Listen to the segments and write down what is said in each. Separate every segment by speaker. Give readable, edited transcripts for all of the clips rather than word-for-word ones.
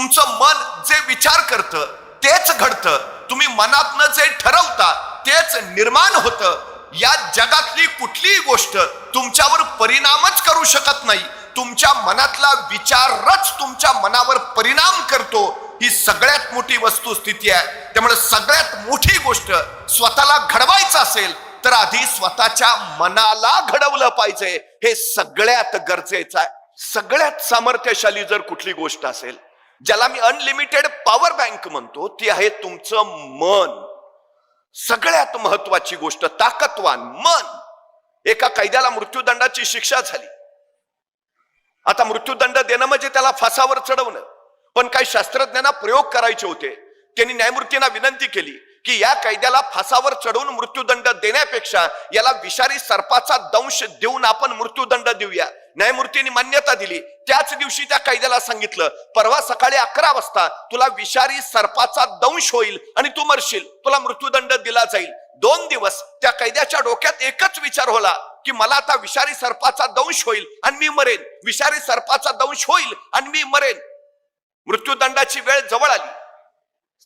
Speaker 1: तुमचं मन जे विचार करतं तेच घडतं. तुम्ही मनातनं जे ठरवता तेच निर्माण होतं. या जगातली कुठलीही गोष्ट तुमच्यावर परिणामच करू शकत नाही. तुमच्या मनातला विचारच तुमच्या मनावर परिणाम करतो. ही सगळ्यात मोठी वस्तुस्थिती आहे. त्यामुळे सगळ्यात मोठी गोष्ट स्वतःला घडवायचं असेल तर आधी स्वतःच्या मनाला घडवलं पाहिजे. हे सगळ्यात गरजेचं आहे. सगळ्यात सामर्थ्यशाली जर कुठली गोष्ट असेल, ज्याला मी अनलिमिटेड पॉवर बँक म्हणतो, ती आहे तुमचं मन. सगळ्यात महत्वाची गोष्ट, ताकदवान मन. एका कैद्याला मृत्यूदंडाची शिक्षा झाली. आता मृत्यूदंड देणं म्हणजे त्याला फासावर चढवणं. पण काही शास्त्रज्ञांना प्रयोग करायचे होते. त्यांनी न्यायमूर्तींना विनंती केली की या कैद्याला फासावर चढवून मृत्यूदंड देण्यापेक्षा याला विषारी सर्पाचा दंश देऊन आपण मृत्यूदंड देऊया. न्यायमूर्तींनी मान्यता दिली. त्याच दिवशी त्या कैद्याला सांगितलं, परवा सकाळी 11 वाजता तुला विषारी सर्पाचा दंश होईल आणि तू मरशील, तुला मृत्यूदंड दिला जाईल. 2 दिवस त्या कैद्याच्या डोक्यात एकच विचार होला की मला आता विषारी सर्पाचा दंश होईल आणि मी मरेन, विषारी सर्पाचा दंश होईल आणि मी मरेन. मृत्यूदंडाची वेळ जवळ आली.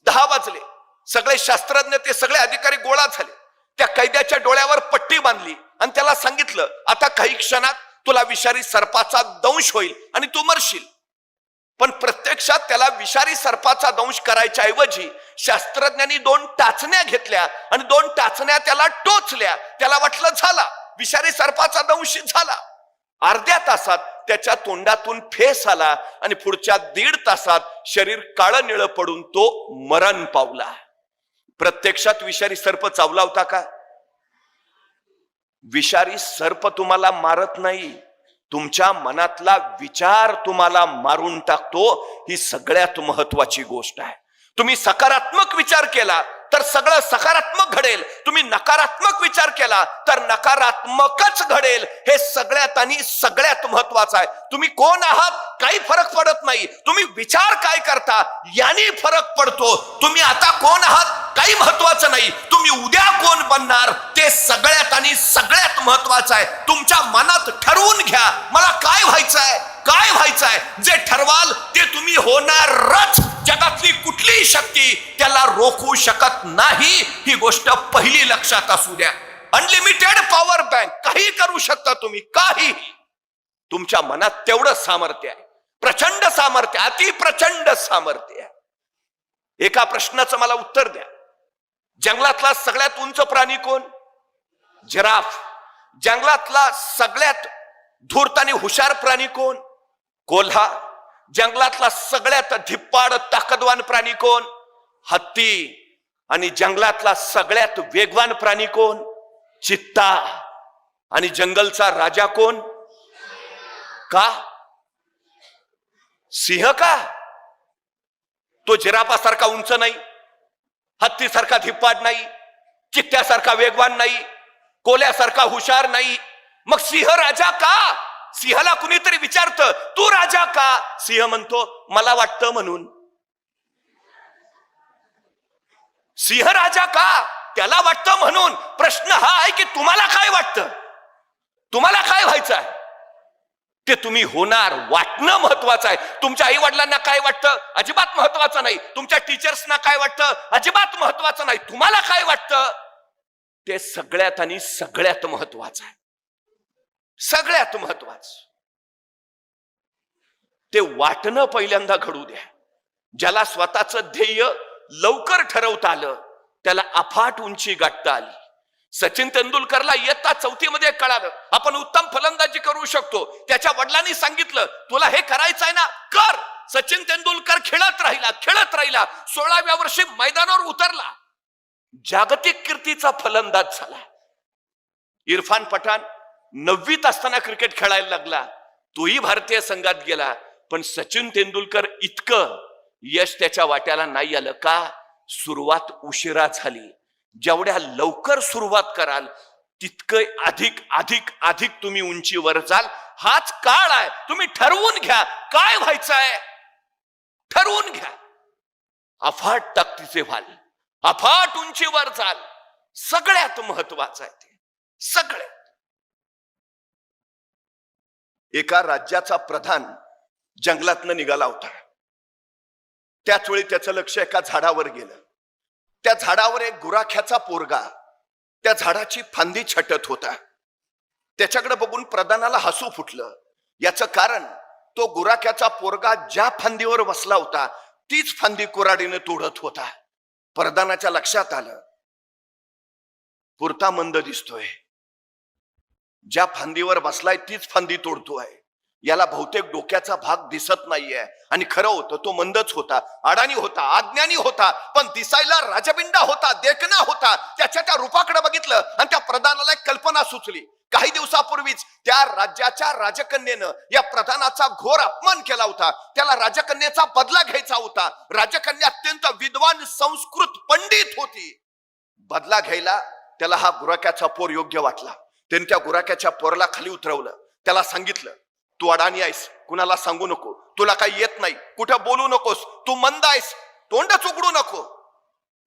Speaker 1: 10 वाजले. सगळे शास्त्रज्ञ, ते सगळे अधिकारी गोळा झाले. त्या कैद्याच्या डोळ्यावर पट्टी बांधली आणि त्याला सांगितलं, आता काही क्षणात तुला विषारी सर्पाचा दंश होईल आणि तू मरशील. पण प्रत्यक्षात त्याला विषारी सर्पाचा दंश करायच्या ऐवजी शास्त्रज्ञांनी 2 टाचण्या घेतल्या आणि 2 टाचण्या त्याला टोचल्या. त्याला वाटलं झाला, विषारी सर्पाचा दंश झाला. अर्ध्या तासात त्याच्या तोंडातून फेस आला आणि पुढच्या 1.5 तासात शरीर काळं निळं पडून तो मरण पावला. प्रत्यक्षात विषारी सर्प चावला होता का? विषारी सर्प तुम्हाला मारत नाही, तुमच्या मनातला विचार तुम्हाला मारून टाकतो. ही सगळ्यात महत्वाची गोष्ट आहे. तुम्ही सकारात्मक विचार केला तर सगळं सकारात्मक घडेल. तुम्ही नकारात्मक विचार केला तर नकारात्मकच घडेल. हे सगळ्यात आणि सगळ्यात महत्वाचं आहे. तुम्ही कोण आहात काही फरक पडत नाही, तुम्ही विचार काय करता याने फरक पडतो. तुम्ही आता कोण आहात काही महत्वाचं नाही, तुम्ही उद्या कोण बनणार ते सगळ्यात आणि सगळ्यात महत्वाचं आहे. तुमच्या मनात ठरवून घ्या, मला काय व्हायचंय, काय व्हायचंय. जे ठरवाल ते तुम्ही होणारच. जगातली कुठलीही शक्ती त्याला रोखू शकत नाही. ही गोष्ट पहिली लक्षात असू द्या. अनलिमिटेड पॉवर बँक, काही करू शकता तुम्ही, काही. तुमच्या मनात तेवढं सामर्थ्य आहे, प्रचंड सामर्थ्य, अति प्रचंड सामर्थ्य आहे. एका प्रश्नाचं मला उत्तर द्या. जंगलातला सगळ्यात उंच प्राणी कोण? जिराफ. जंगलातला सगळ्यात धूर्त आणि हुशार प्राणी कोण? कोल्हा. जंगलातला सगळ्यात धिप्पाड ताकदवान प्राणी कोण? हत्ती. आणि जंगलातला सगळ्यात वेगवान प्राणी कोण? चित्ता. आणि जंगलचा राजा कोण? का? सिंह का? तो जिराफासारखा उंच नाही, हत्तीसारखा धिप्पाड नाही, चित्त्यासारखा वेगवान नाही, कोल्यासारखा हुशार नाही. मग सिंह राजा का? सिंहाला कुणीतरी विचारतं, तू राजा का? सिंह म्हणतो, मला वाटतं म्हणून. सिंह राजा का? त्याला वाटतं म्हणून. प्रश्न हा आहे की तुम्हाला काय वाटतं, तुम्हाला काय व्हायचं आहे ते तुम्ही होणार. वाटणं महत्वाचं आहे. तुमच्या आई वडिलांना काय वाटतं अजिबात महत्वाचं नाही, तुमच्या टीचर्सना काय वाटतं अजिबात महत्वाचं नाही. तुम्हाला काय वाटतं ते सगळ्यात आणि सगळ्यात महत्वाचं आहे. सगळ्यात महत्वाचं ते वाटणं पहिल्यांदा घडू द्या. ज्याला स्वतःचं ध्येय लवकर ठरवता आलं त्याला अफाट उंची गाठता आली. सचिन तेंडुलकरला इयत्ता 4थी मध्ये कळालं आपण उत्तम फलंदाजी करू शकतो. त्याच्या वडिलांनी सांगितलं, तुला हे करायचं आहे ना, कर. सचिन तेंडुलकर खेळत राहिला, खेळत राहिला. 16व्या वर्षी मैदानावर उतरला, जागतिक कीर्तीचा फलंदाज झाला. इरफान पठाण 9वीत असताना क्रिकेट खेळायला लागला, तोही भारतीय संघात गेला. पण सचिन तेंडुलकर इतकं यश त्याच्या वाट्याला नाही आलं का? सुरुवात उशिरा झाली. जेवढ्या लवकर सुरुवात कराल तितकं अधिक अधिक अधिक तुम्ही उंचीवर जाल. हाच काळ आहे. तुम्ही ठरवून घ्या काय व्हायचंय, ठरवून घ्या. अफाट ताकदीचे व्हाल, अफाट उंचीवर जाल. सगळ्यात महत्वाचं आहे ते. सगळ्यात. एका राज्याचा प्रधान जंगलातनं निघाला होता. त्याच वेळी त्याचं लक्ष एका झाडावर गेलं. त्या झाडावर एक गुराख्याचा पोरगा त्या झाडाची फांदी छटत होता. त्याच्याकडे बघून प्रधानाला हसू फुटलं. याचं कारण तो गुराख्याचा पोरगा ज्या फांदीवर बसला होता तीच फांदी कुऱ्हाडीने तोडत होता. प्रधानाच्या लक्षात आलं, पुरता मंद दिसतोय, ज्या फांदीवर बसलाय तीच फांदी तोडतोय, याला बहुतेक डोक्याचा भाग दिसत नाहीये. आणि खरं होतं तो मंदच होता, अडाणी होता, अज्ञानी होता, पण दिसायला राजबिंडा होता, देखणा होता. त्याच्या त्या रूपाकडे बघितलं आणि त्या प्रधानाला एक कल्पना सुचली. काही दिवसापूर्वीच त्या राज्याच्या राजकन्येनं या प्रधानाचा घोर अपमान केला होता. त्याला राजकन्येचा बदला घ्यायचा होता. राजकन्या अत्यंत विद्वान संस्कृत पंडित होती. बदला घ्यायला त्याला हा गुराख्याचा पोर योग्य वाटला. त्याने त्या गुराख्याच्या पोराला खाली उतरवलं. त्याला सांगितलं, तू अडाणी आहेस, कुणाला सांगू नको, तुला काही येत नाही, कुठं बोलू नकोस, तू मंद आहेस, तोंडच उघडू नको.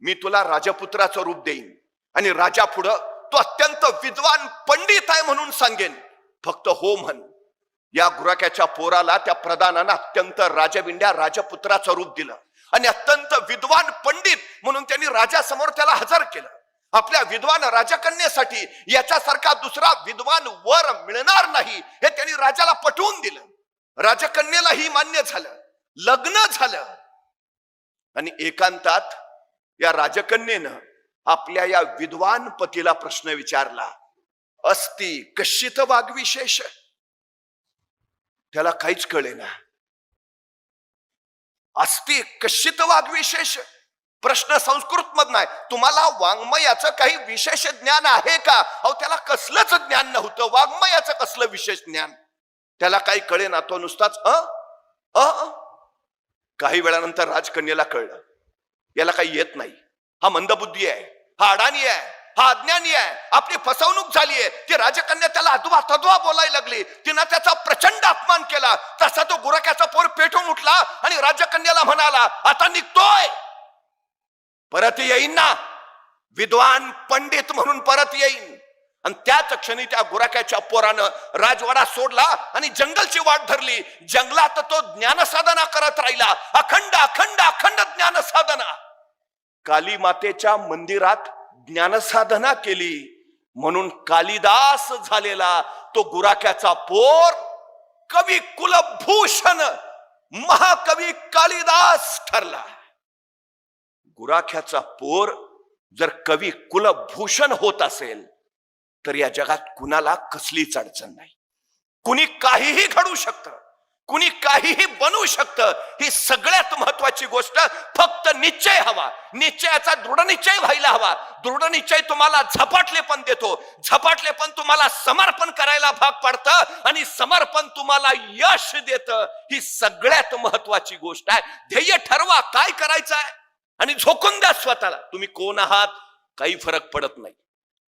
Speaker 1: मी तुला राजपुत्राचं रूप देईन आणि राजा पुढं तो अत्यंत विद्वान पंडित आहे म्हणून सांगेन, फक्त हो म्हण. या गुराख्याच्या पोराला त्या प्रधानानं अत्यंत राजबिंड्या राजपुत्राचं रूप दिलं आणि अत्यंत विद्वान पंडित म्हणून त्यांनी राजासमोर त्याला हजर केलं. आपल्या विद्वान राजकन्येसाठी याच्यासारखा दुसरा विद्वान वर मिळणार नाही हे त्यांनी राजाला पटवून दिलं. राजकन्येलाही मान्य झालं, लग्न झालं. आणि एकांतात या राजकन्येनं आपल्या या विद्वान पतीला प्रश्न विचारला, अस्ति कश्चित वाग्विशेष. त्याला काहीच कळेना. अस्ति कश्चित वाग्विशेष, प्रश्न संस्कृत मधला आहे. तुम्हाला वाङ्मयाचं काही विशेष ज्ञान आहे का? अहो त्याला कसलंच ज्ञान नव्हतं, वाङ्मयाचं कसलं विशेष ज्ञान. त्याला काही कळेना, तो नुसताच काही वेळानंतर राजकन्येला कळलं, याला काही येत नाही, हा मंदबुद्धी आहे, हा अडाणी आहे, हा अज्ञानी आहे, आपली फसवणूक झालीये. ती राजकन्या त्याला अद्वा तद्वा बोलायला लागली. तिनं त्याचा प्रचंड अपमान केला. तसा तो गुराख्याचा पोर पेटून उठला आणि राजकन्याला म्हणाला, आता निघतोय, परत येईन ना, विद्वान पंडित म्हणून परत येईन. आणि त्याच क्षणी त्या गुराख्याच्या पोरानं राजवाडा सोडला आणि जंगलची वाट धरली. जंगलात तो ज्ञानसाधना करत राहिला, अखंड अखंड अखंड ज्ञानसाधना. काली मातेच्या मंदिरात ज्ञानसाधना केली म्हणून कालिदास झालेला तो गुराख्याचा पोर कवी कुलभूषण महाकवी कालिदास ठरला. गुराख्याचा पोर जर कवी कुलभूषण होत असेल तर या जगात कुणाला कसलीच अडचण नाही. कुणी काहीही घडू शकतं, कुणी काहीही बनवू शकतं. ही सगळ्यात महत्वाची गोष्ट, फक्त निश्चय हवा. निश्चयाचा दृढ निश्चय व्हायला हवा. दृढ निश्चय तुम्हाला झपाटलेपण देतो, झपाटलेपण तुम्हाला समर्पण करायला भाग पाडतं आणि समर्पण तुम्हाला यश देतं. ही सगळ्यात महत्वाची गोष्ट आहे. ध्येय ठरवा, काय करायचं आहे आणि झोकून द्या स्वतःला. तुम्ही कोण आहात काही फरक पडत नाही,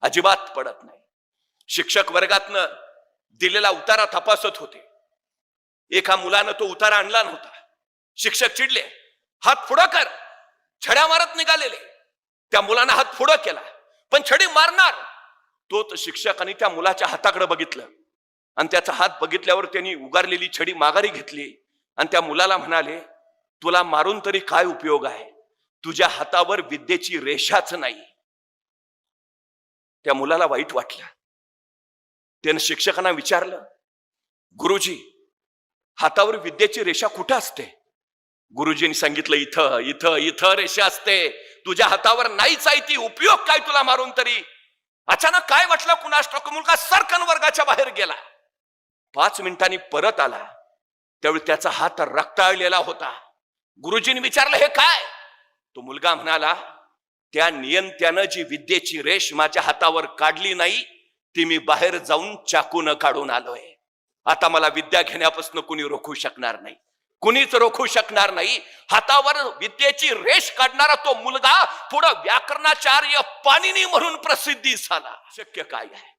Speaker 1: अजिबात पडत नाही. शिक्षक वर्गातनं दिलेला उतारा तपासत होते. एका मुलानं तो उतारा आणला नव्हता. शिक्षक चिडले, हात पुढं कर. छड्या मारत निघालेले. त्या मुलानं हात पुढं केला पण छडी मारणार. तोच शिक्षकाने त्या मुलाच्या हाताकडे बघितलं आणि त्याचा हात बघितल्यावर त्यांनी उगारलेली छडी माघारी घेतली आणि त्या मुलाला म्हणाले, तुला मारून तरी काय उपयोग आहे, तुझ्या हातावर विद्येची रेषाच नाही. त्या मुलाला वाईट वाटलं. त्यानं शिक्षकांना विचारलं, गुरुजी हातावर विद्येची रेषा कुठं असते? गुरुजींनी सांगितलं, इथं इथं इथं रेषा असते, तुझ्या हातावर नाहीच आहे ती, उपयोग काय तुला मारून तरी. अचानक काय वाटलं कुणास ठाऊक, मुलगा सरकन वर्गाच्या बाहेर गेला. 5 मिनिटांनी परत आला. त्यावेळी त्याचा हात रक्ताळलेला होता. गुरुजींनी विचारलं, हे काय? तो मुलगा म्हणाला, त्या नियंत्यानं जी विद्येची रेष माझ्या हातावर काढली नाही ती मी बाहेर जाऊन चाकून काढून आलोय. आता मला विद्या घेण्यापासून कुणी रोखू शकणार नाही, कुणीच रोखू शकणार नाही. हातावर विद्येची रेष काढणारा तो मुलगा पुढे व्याकरणाचार्य पाणिनी म्हणून प्रसिद्धी झाला. शक्य काय आहे?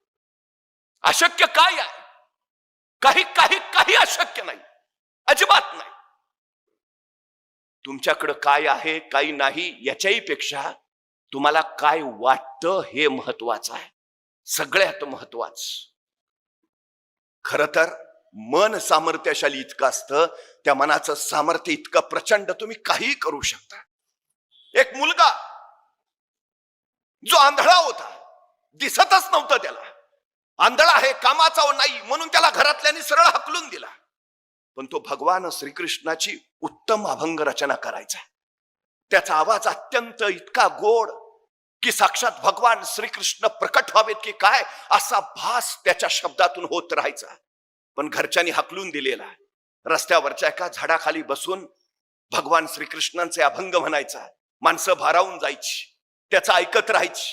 Speaker 1: अशक्य काय आहे? काही काही काही अशक्य नाही, अजिबात नाही. तुमच्याकडे काय आहे काही नाही याच्याही पेक्षा तुम्हाला काय वाटतं हे महत्वाचं आहे, सगळ्यात महत्वाचं. खर तर मन सामर्थ्यशाली इतकं असतं, त्या मनाचं सामर्थ्य इतकं प्रचंड, तुम्ही काही करू शकता. एक मुलगा जो आंधळा होता, दिसतच नव्हतं त्याला, आंधळा आहे, कामाचा नाही म्हणून त्याला घरातल्यांनी सरळ हाकलून दिला. पण तो भगवान श्रीकृष्णाची उत्तम अभंग रचना करायचा. त्याचा आवाज अत्यंत इतका गोड की साक्षात भगवान श्रीकृष्ण प्रकट व्हावेत की काय असा भास त्याच्या शब्दातून होत राहायचा. पण घरच्यांनी हाकलून दिलेला. रस्त्यावरच्या एका झाडाखाली बसून भगवान श्रीकृष्णांचे अभंग म्हणायचा. माणसं भारावून जायची, त्याचं ऐकत राहायची.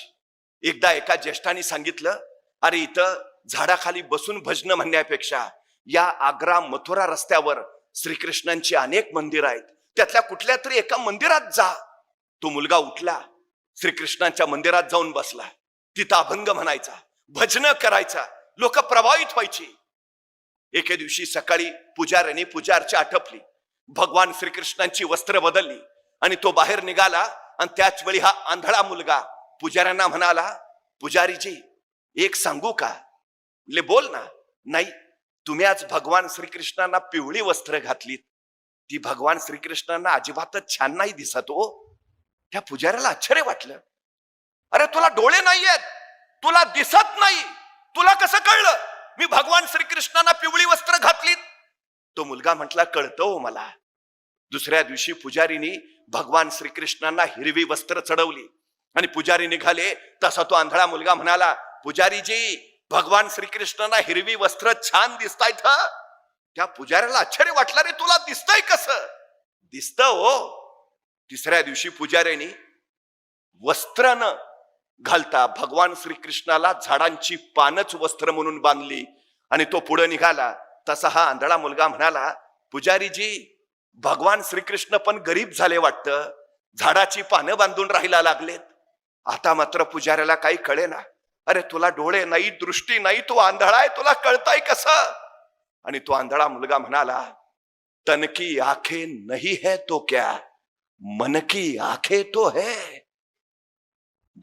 Speaker 1: एकदा एका ज्येष्ठाने सांगितलं, अरे इथं झाडाखाली बसून भजन म्हणण्यापेक्षा या आग्रा मथुरा रस्त्यावर श्रीकृष्णांची अनेक मंदिर आहेत, त्यातल्या कुठल्या तरी एका मंदिरात जा. तो मुलगा उठला, श्रीकृष्णांच्या मंदिरात जाऊन बसला. तिथं अभंग म्हणायचा, भजन करायचा, लोक प्रभावित व्हायची. एके दिवशी सकाळी पुजाऱ्याने पूजा अर्चा आटपली, भगवान श्रीकृष्णांची वस्त्र बदलली आणि तो बाहेर निघाला. आणि त्याच वेळी हा आंधळा मुलगा पुजाऱ्यांना म्हणाला, पुजारीजी एक सांगू का? बोल ना. नाही, तुम्ही आज भगवान श्रीकृष्णांना पिवळी वस्त्र घातलीत, ती भगवान श्रीकृष्णांना अजिबातच छान नाही दिसत हो. त्या पुजाऱ्याला आश्चर्य वाटलं. अरे तुला डोळे नाहीयेत, तुला दिसत नाही, तुला कसं कळलं मी भगवान श्रीकृष्णांना पिवळी वस्त्र घातलीत? तो मुलगा म्हटला, कळतं हो मला. दुसऱ्या दिवशी पुजारीनी भगवान श्रीकृष्णांना हिरवी वस्त्र चढवली आणि पुजारी निघाले. तसा तो आंधळा मुलगा म्हणाला, पुजारीजी भगवान श्रीकृष्णांना हिरवी वस्त्र छान दिसतायत. त्या पुजाऱ्याला आश्चर्य वाटलं, रे तुला दिसतंय कसं? दिसतं हो. तिसऱ्या दिवशी पुजाऱ्याने वस्त्र न घालता भगवान श्रीकृष्णाला झाडांची पानच वस्त्र म्हणून बांधली आणि तो पुढे निघाला. तसा हा आंधळा मुलगा म्हणाला, पुजारीजी भगवान श्रीकृष्ण पण गरीब झाले वाटतं, झाडाची पानं बांधून राहायला लागलेत. आता मात्र पुजाऱ्याला काही कळेना. अरे तुला डोळे नाही, दृष्टी नाही, तू आंधळा आहे, तुला कळताय कसं? आणि तो आंधळा मुलगा म्हणाला, तन की आंखें नहीं है तो क्या, मन की आंखें तो है.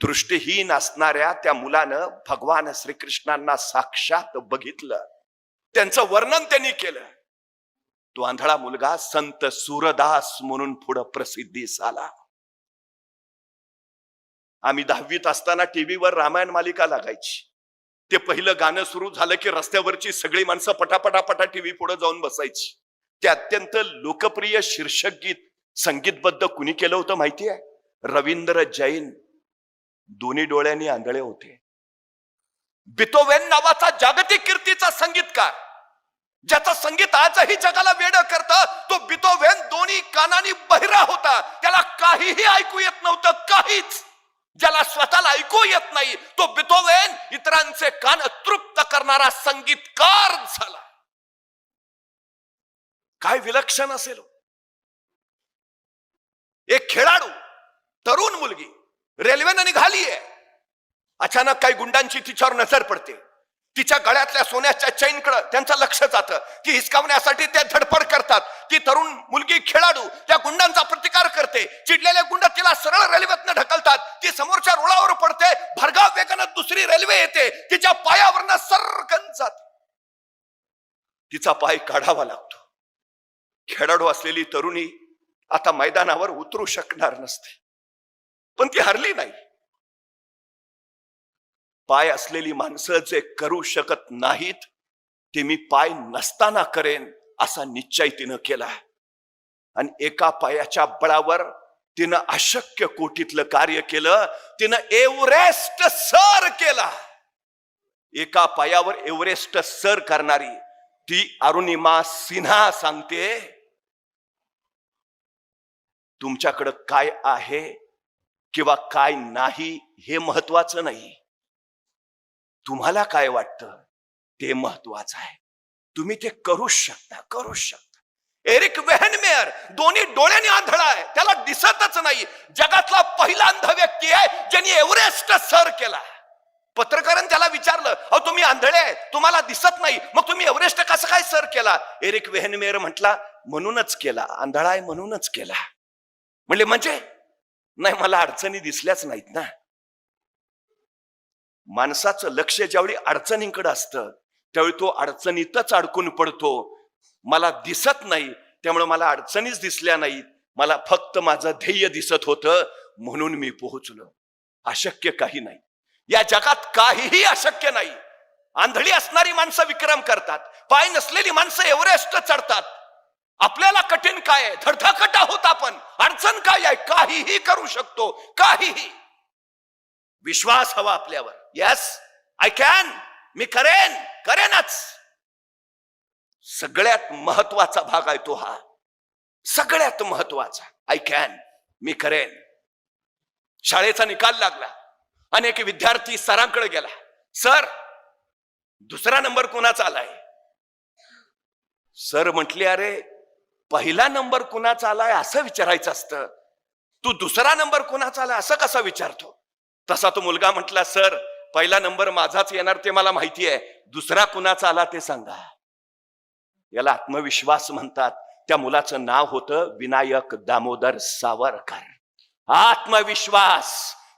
Speaker 1: दृष्टीहीन असणाऱ्या त्या मुलानं भगवान श्रीकृष्णांना साक्षात बघितलं, त्यांचं वर्णन त्यांनी केलं. तो आंधळा मुलगा संत सूरदास म्हणून पुढे प्रसिद्धीस आला. आम्ही 10वीत असताना टीव्हीवर रामायण मालिका लागायची. ते पहिलं गाणं सुरू झालं की रस्त्यावरची सगळी माणसं पटापटापटा टीव्ही पुढे जाऊन बसायची. ते अत्यंत लोकप्रिय शीर्षक गीत संगीतबद्ध कुणी केलं होतं माहितीये? रवींद्र जैन. दोन्ही डोळ्यांनी आंधळे होते. बिथोवेन नावाचा जागतिक कीर्तीचा संगीतकार, ज्याचं संगीत आजही जगाला वेडं करतं, तो बिथोवेन दोन्ही कानांनी बहिरा होता. त्याला काहीही ऐकू येत नव्हतं, काहीच. ज्याला स्वतःला ऐकू येत नाही तो बिथोवेन इतरांचे कान तृप्त करणारा संगीतकार झाला. काय विलक्षण असेल. एक खेळाडू तरुण मुलगी रेल्वेने निघालीये. अचानक काही गुंडांची तिच्यावर नजर पडते. तिच्या गळ्यातल्या सोन्याच्या चैनकडे त्यांचं लक्ष जातं. ती हिसकावण्यासाठी ते धडपड करतात. ती तरुण मुलगी खेळाडू त्या गुंडांचा प्रतिकार करते. चिडलेले गुंड तिला सरळ रेल्वेतनं ढकलतात. ती समोरच्या रुळावर पडते. भरधाव वेगानं दुसरी रेल्वे येते. तिच्या पायावरनं सरकन जाते. तिचा पाय काढावा लागतो. खेळाडू असलेली तरुणी आता मैदानावर उतरू शकणार नसते, पण ती हरली नाही. पाय असलेली माणसं जे करू शकत नाहीत ते मी पाय नसताना करेन असा निश्चय तिनं केला. आणि एका पायाच्या बळावर तिनं अशक्य कोटीतलं कार्य केलं. तिनं एव्हरेस्ट सर केला. एका पायावर एव्हरेस्ट सर करणारी ती अरुणिमा सिन्हा सांगते, तुमच्याकडं काय आहे किंवा काय नाही हे महत्वाचं नाही, तुम्हाला काय वाटतं ते महत्वाचं आहे. तुम्ही ते करूच शकता, करूच शकता. एरिक वेहनमेयर दोन्ही डोळ्यांनी आंधळा आहे, त्याला दिसतच नाही. जगातला पहिला अंध व्यक्ती आहे ज्यांनी एव्हरेस्ट सर केला. पत्रकारांनी त्याला विचारलं, अहो तुम्ही आंधळे आहे, तुम्हाला दिसत नाही, मग तुम्ही एव्हरेस्ट कसं काय सर केला? एरिक वेहनमेयर म्हटला, म्हणूनच केला, आंधळा आहे म्हणूनच केला. म्हणले म्हणजे? नाही, मला अडचणी दिसल्याच नाहीत ना. माणसाचं लक्ष ज्यावेळी अडचणींकडे असतं त्यावेळी तो अडचणीतच अडकून पडतो. मला दिसत नाही, त्यामुळे मला अडचणीच दिसल्या नाहीत, मला फक्त माझं ध्येय दिसत होतं, म्हणून मी पोहोचलो. अशक्य काही नाही, या जगात काहीही अशक्य नाही. आंधळी असणारी माणसं विक्रम करतात, पाय नसलेली माणसं एव्हरेस्ट चढतात. आपल्याला कठीण काय आहे? धडधकट आहोत आपण. अडचण काय आहे? काहीही करू शकतो, काहीही. विश्वास हवा आपल्यावर. येस, आय कॅन, मी करेनच. सगळ्यात महत्वाचा भाग आहे तो हा, सगळ्यात महत्वाचा. आय कॅन, मी करेन. शाळेचा निकाल लागला, अनेक विद्यार्थी सरांकडे गेला. सर, दुसरा नंबर कुणाचा आलाय? सर म्हटले, अरे पहिला नंबर कुणाचा आलाय असं विचारायचं असतं, तू दुसरा नंबर कुणाचा आलाय असं कसा विचारतो? तसा तो मुलगा म्हटला, सर पहिला नंबर माझाच येणार ते मला माहिती आहे, दुसरा कुणाचा आला ते सांगा. याला आत्मविश्वास म्हणतात. त्या मुलाचं नाव होतं विनायक दामोदर सावरकर. आत्मविश्वास.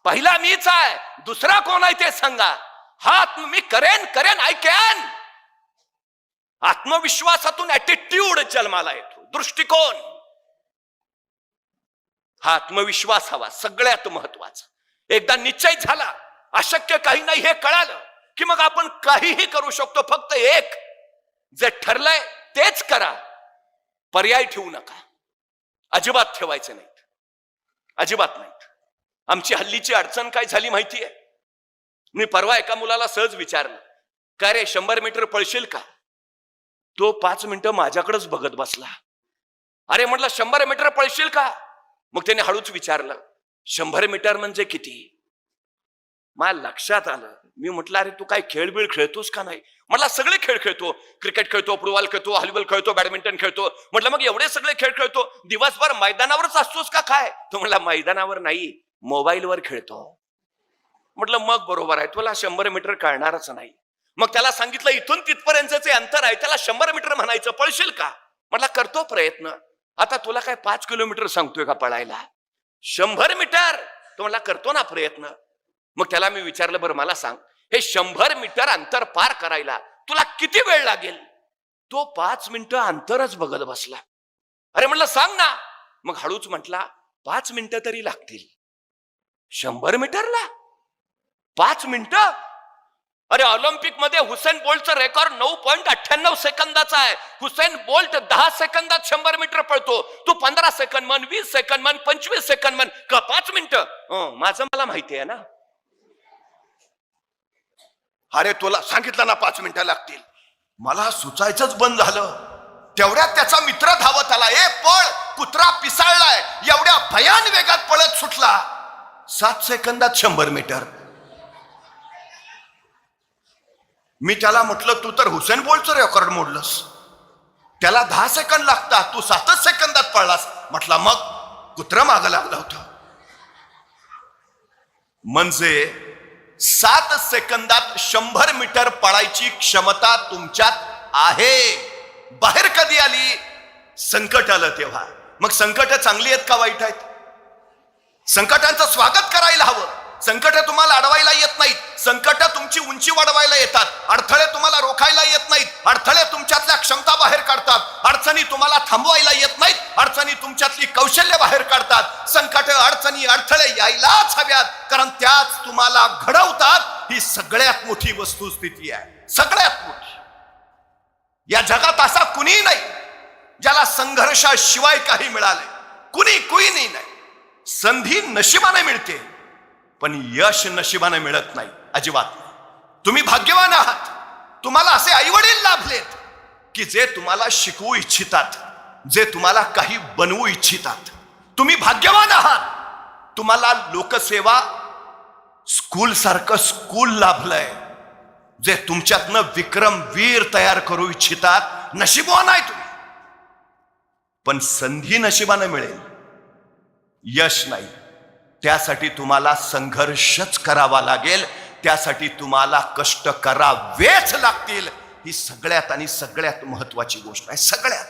Speaker 1: पहिला मीच आहे, दुसरा कोण आहे ते सांगा. हा मी करेन, आय कॅन. आत्मविश्वासातून ऍटिट्यूड जन्माला येतो, दृष्टिकोन. हा आत्मविश्वास हवा, सगळ्यात महत्वाचा. एकदा निश्चय झाला, अशक्य काही नाही हे कळालं, की मग आपण काहीही करू शकतो. फक्त एक, जे ठरलंय तेच करा. पर्याय ठेवू नका, अजिबात ठेवायचे नाहीत, अजिबात नाहीत. आमची हल्लीची अडचण काय झाली माहितीये? मी परवा एका मुलाला सहज विचारलं, काय रे 100 मीटर पळशील का? तो 5 मिनिटं माझ्याकडेच बघत बसला. अरे म्हटलं 100 मीटर पळशील का? मग त्याने हळूच विचारलं, 100 मीटर म्हणजे किती? मला लक्षात आलं. मी म्हटलं, अरे तू काय खेळबिळ खेळतोस का नाही? म्हटलं सगळे खेळ खेळतो, क्रिकेट खेळतो, फुटबॉल खेळतो, व्हॉलीबॉल खेळतो, बॅडमिंटन खेळतो. म्हटलं मग एवढे सगळे खेळ खेळतो, दिवसभर मैदानावरच असतोस का काय? तो म्हटला, मैदानावर नाही, मोबाईलवर खेळतो. म्हटलं मग बरोबर आहे, तुला 100 मीटर कळणारच नाही. मग त्याला सांगितलं, इथून तिथपर्यंतचे अंतर आहे, त्याला 100 मीटर म्हणायचं, पळशील का? म्हटलं करतो प्रयत्न. आता तुला काय 5 किलोमीटर सांगतोय का पळायला? 100 मीटर. तो म्हटला करतो ना प्रयत्न. मग त्याला मी विचारलं, बरं मला सांग, हे 100 मीटर अंतर पार करायला तुला किती वेळ लागेल? तो 5 मिनिटं अंतरच बघत बसला. अरे म्हटलं सांग ना. मग हळूच म्हटला, 5 मिनिटं तरी लागतील. 100 मीटरला 5 मिनिटं? अरे ऑलिम्पिक मध्ये हुसेन बोल्टचं रेकॉर्ड 9.98 सेकंदाचा आहे. हुसेन बोल्ट 10 सेकंदात 100 मीटर पळतो. तू 15 सेकंद म्हण, 20 सेकंद म्हण, 25 सेकंद म्हण, का 5 मिनिटं? माझं मला माहिती आहे ना. अरे तुला सांगितलं ना 5 मिनिटं लागतील. मला सुचायचंच बंद झालं. तेवढ्यात त्याचा मित्र धावत आला. ए पळ, कुत्रा पिसाळलाय. एवढ्या भयान वेगात पळत सुटला. 7 सेकंदात 100 मीटर. मी त्याला म्हटलं, तू तर हुसेन बोल्टचं रेकॉर्ड मोडलंस. त्याला 10 सेकंद लागतात, तू 7 सेकंदात पळलास. म्हटला मग कुत्रा मागं लागलं होतं. म्हणजे 7 सेकंदात 100 मीटर पळायची क्षमता तुमच्यात आहे. बाहेर कधी आली? संकट आलं तेव्हा. मग संकट चांगली आहेत का वाईट आहेत? संकटांचं स्वागत करायला हवं. संकट तुम्हाला अडवायला येत नाहीत, संकट तुमची उंची वाढवायला येतात. अडथळे तुम्हाला रोखायला येत नाहीत, अडथळे तुमच्यातल्या क्षमता बाहेर काढतात. अडचणी तुम्हाला थांबवायला येत नाहीत, अडचणी तुमच्यातली कौशल्य बाहेर काढतात. संकट, अडचणी, अडथळे यायलाच हव्यात, कारण त्याच तुम्हाला घडवतात. ही सगळ्यात मोठी वस्तुस्थिती आहे, सगळ्यात मोठी. या जगात असा कुणी नाही ज्याला संघर्षाशिवाय काही मिळाले. कुणी नाही. संधी नशिबाने मिळते, पण यश नशिबाने मिळत नाही, अजिबात. तुम्ही भाग्यवान आहात. तुम्हाला असे आईवडील लाभलेत की जे तुम्हाला शिकवू इच्छितात, जे तुम्हाला काही बनवू इच्छितात. तुम्ही भाग्यवान आहात. तुम्हाला लोकसेवा स्कूल सारखं स्कूल लाभलंय, जे तुमच्यातनं विक्रमवीर तयार करू इच्छितात. नशीबवान आहे तुम्ही. पण संधी नशिबाने मिळेल, यश नाही. त्यासाठी तुम्हाला संघर्षच करावा लागेल, त्यासाठी तुम्हाला कष्ट करावेच लागतील. ही सगळ्यात आणि सगळ्यात महत्वाची गोष्ट आहे, सगळ्यात.